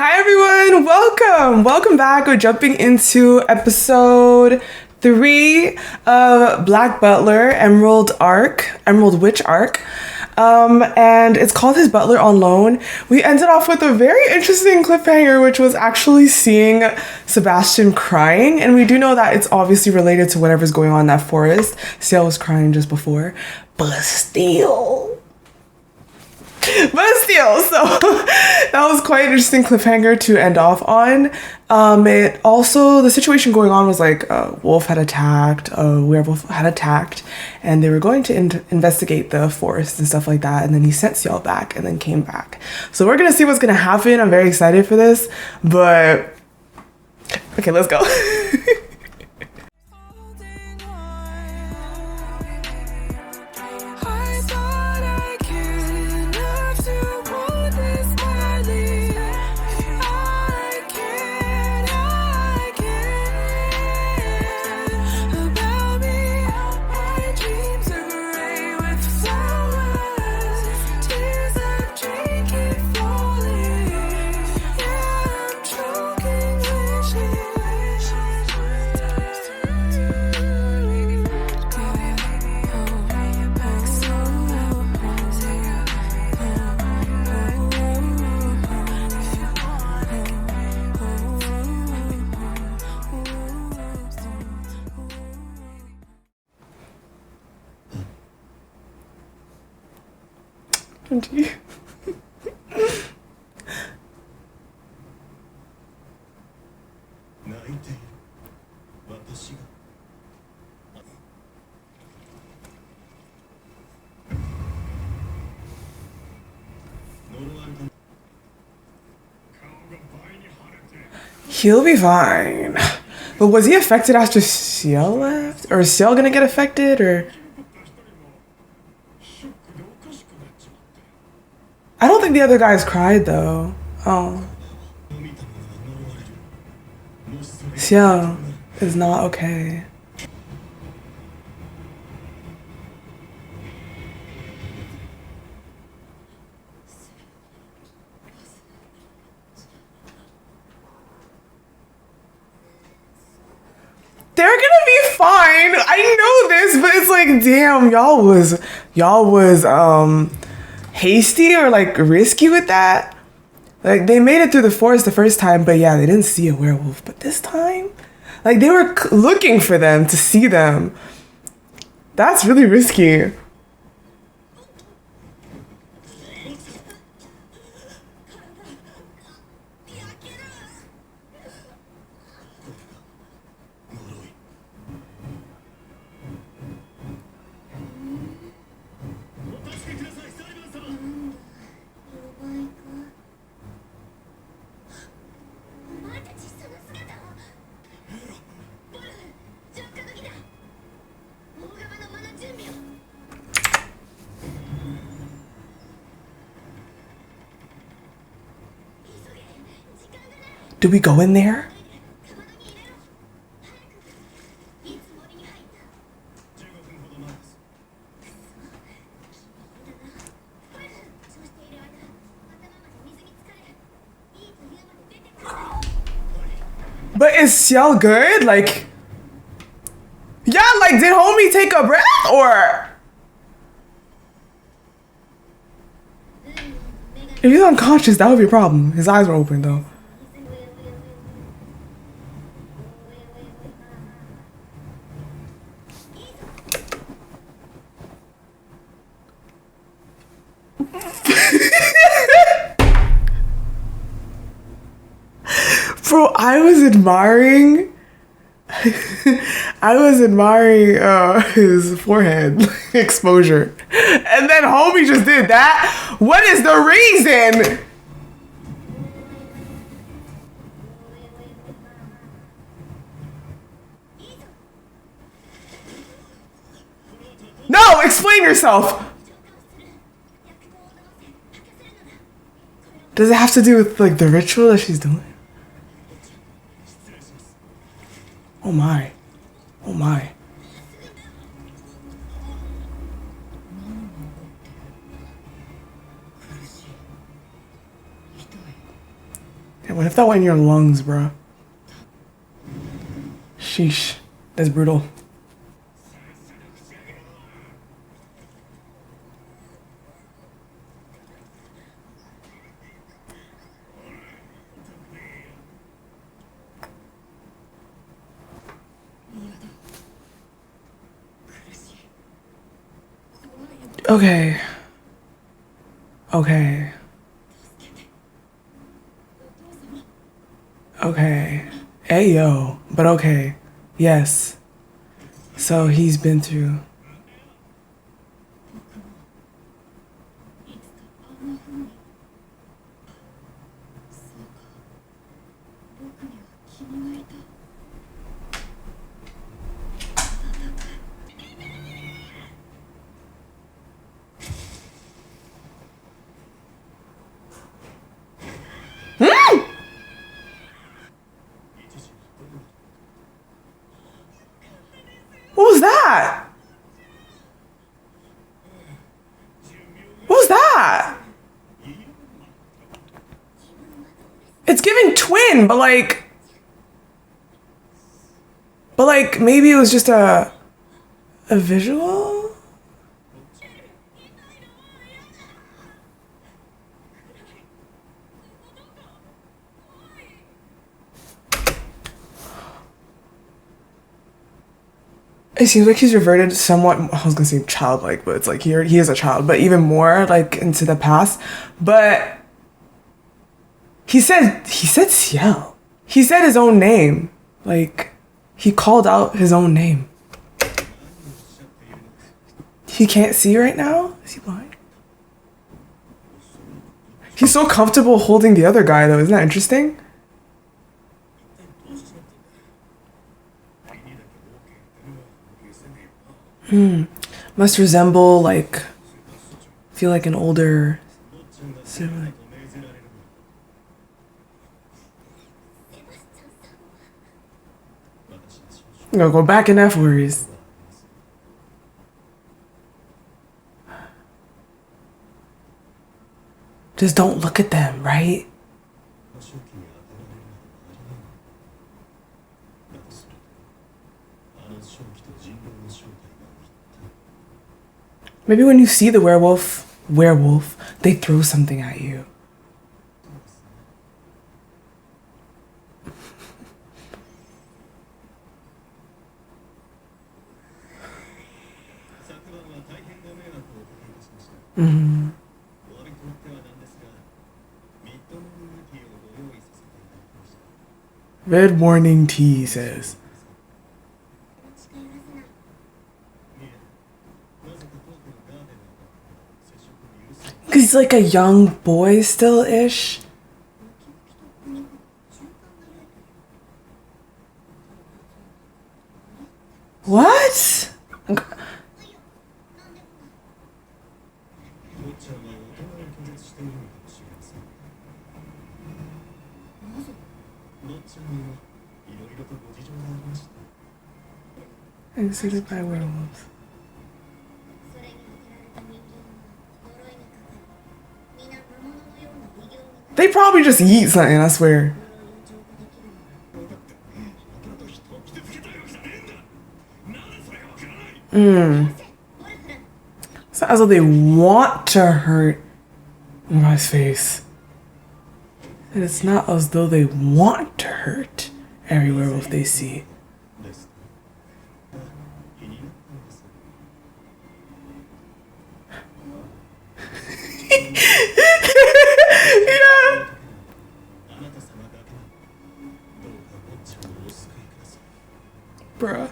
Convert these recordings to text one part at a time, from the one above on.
Hi everyone, welcome back. We're jumping into episode 3 of Black Butler Emerald Witch Arc. And it's called His Butler on Loan. We ended off with a very interesting cliffhanger, which was actually seeing Sebastian crying, and we do know that it's obviously related to whatever's going on in that forest. Ciel was crying just before, but still, so that was quite an interesting cliffhanger to end off on. It also, the situation going on was like a wolf had attacked, a werewolf had attacked, and they were going to investigate the forest and stuff like that, and then he sent Ciel back and then came back. So we're gonna see what's gonna happen. I'm very excited for this, but okay, let's go. He'll be fine. But was he affected after Ciel left? Or is Ciel gonna get affected? Or I don't think the other guys cried though. Oh. Ciel is not okay. They're gonna be fine. I know this, but it's like, damn, y'all was hasty or like risky with that. Like they made it through the forest the first time, but yeah, they didn't see a werewolf. But this time, like they were looking for them to see them. That's really risky. Do we go in there? But is Ciel good? Like, yeah, like did homie take a breath or? If he's unconscious, that would be a problem. His eyes were open though. Bro, I was admiring his forehead exposure. And then homie just did that. What is the reason? No, explain yourself. Does it have to do with like the ritual that she's doing? Oh my. Oh my. What if that went in your lungs, bro? Sheesh. That's brutal. Okay. Okay. Okay. Ayo. But okay. Yes. So he's been through. What was that? What was that? It's giving twin, but maybe it was just a visual? It seems like he's reverted somewhat, I was gonna say childlike, but it's like he is a child, but even more like into the past. But he said Ciel. He said his own name. Like, he called out his own name. He can't see right now? Is he blind? He's so comfortable holding the other guy though, isn't that interesting? Must resemble, like, feel like an older sibling. I'm gonna go back in F worries. Just don't look at them, right? Maybe when you see the werewolf, they throw something at you. Mm-hmm. Red morning tea, he says. Cause he's like a young boy still-ish. What? Executed by werewolves. They probably just eat something, I swear. It's not as though they want to hurt my face. And it's not as though they want to hurt every werewolf they see. Yeah. Bruh.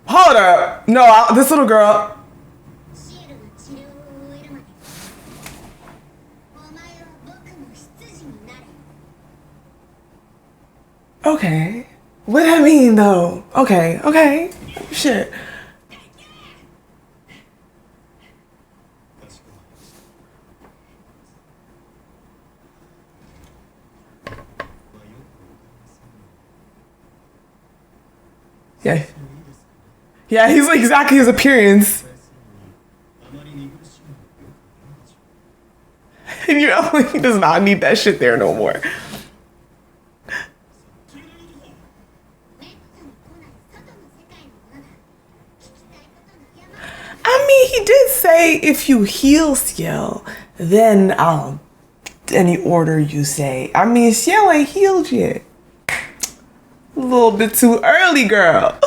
Hold up. No, this little girl. Okay. What does that mean though? Okay, okay. Shit. Yeah. Yeah, he's like exactly his appearance. And you know, he does not need that shit there no more. I mean, he did say if you heal Ciel, then I'll any order you say. I mean, Ciel ain't healed yet. A little bit too early, girl.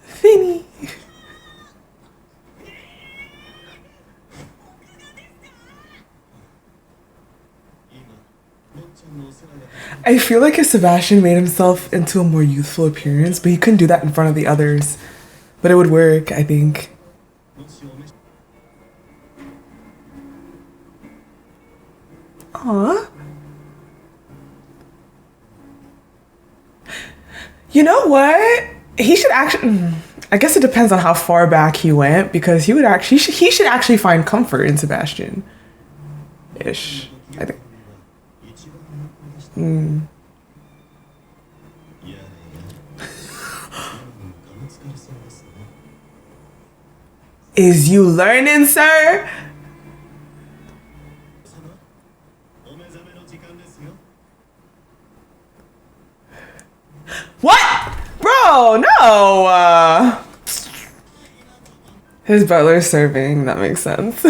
Finny. I feel like if Sebastian made himself into a more youthful appearance, but he couldn't do that in front of the others. But it would work, I think. Aww. You know what? He should actually... I guess it depends on how far back he went, because he would actually... He should actually find comfort in Sebastian. Ish. I think. Is you learning, sir? What? Bro, no. His butler's serving. That makes sense.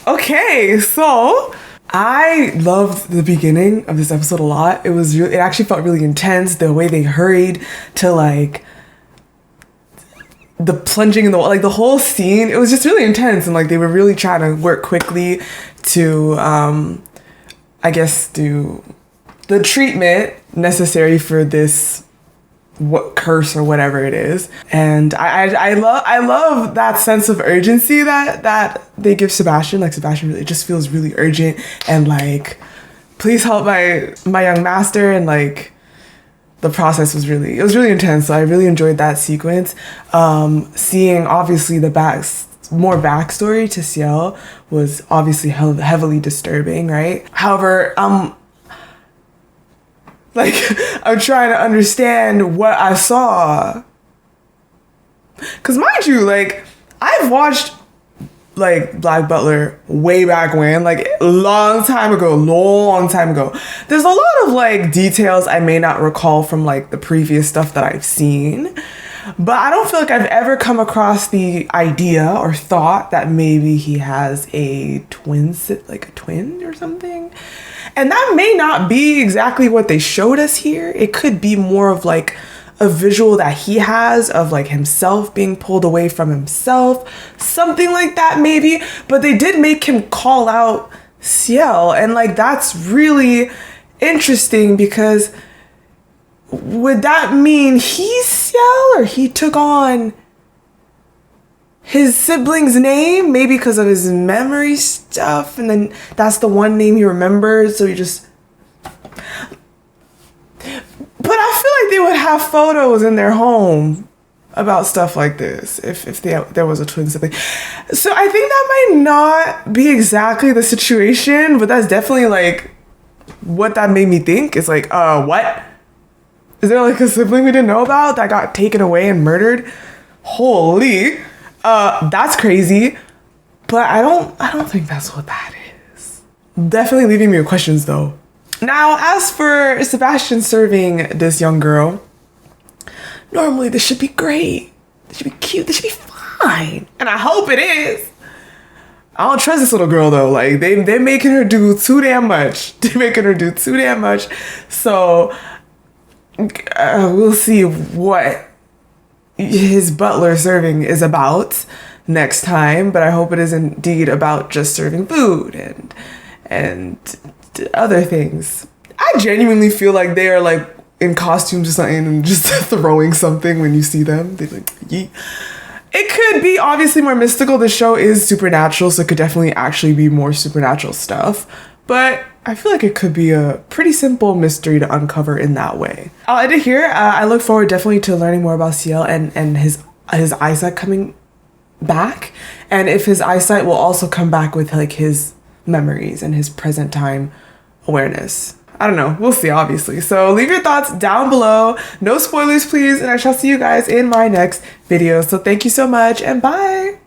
Okay, so I loved the beginning of this episode a lot. It actually felt really intense. The way they hurried to like the plunging in the like the whole scene. It was just really intense, and like they were really trying to work quickly to I guess do the treatment necessary for this curse or whatever it is. And I love that sense of urgency that they give Sebastian. Like Sebastian really just feels really urgent and like, please help my young master. And like the process was really intense. So I really enjoyed that sequence. Seeing obviously more backstory to Ciel was obviously heavily disturbing, right? However, like, I'm trying to understand what I saw. Because mind you, like, I've watched, like, Black Butler way back when, like, long time ago. There's a lot of, like, details I may not recall from, like, the previous stuff that I've seen. But I don't feel like I've ever come across the idea or thought that maybe he has a twin or something. And that may not be exactly what they showed us here. It could be more of like a visual that he has of like himself being pulled away from himself, something like that maybe. But they did make him call out Ciel, and like that's really interesting, because would that mean he's Ciel, or he took on his sibling's name, maybe because of his memory stuff, and then that's the one name he remembers, so he just... But I feel like they would have photos in their home about stuff like this if there was a twin sibling. So I think that might not be exactly the situation, but that's definitely like what that made me think. Is like, what? Is there like a sibling we didn't know about that got taken away and murdered? Holy... that's crazy, but I don't think that's what that is. Definitely leaving me with questions though. Now, as for Sebastian serving this young girl, normally this should be great. This should be cute. This should be fine. And I hope it is. I don't trust this little girl though. Like they're making her do too damn much. So we'll see what his butler serving is about next time, but I hope it is indeed about just serving food and other things. I genuinely feel like they are like in costumes or something and just throwing something when you see them. They like, yeet. It could be obviously more mystical. The show is supernatural, so it could definitely actually be more supernatural stuff, but I feel like it could be a pretty simple mystery to uncover in that way. I'll end it here. I look forward definitely to learning more about Ciel and his eyesight coming back, and if his eyesight will also come back with like his memories and his present time awareness. I don't know. We'll see, obviously. So leave your thoughts down below. No spoilers, please. And I shall see you guys in my next video. So thank you so much and bye.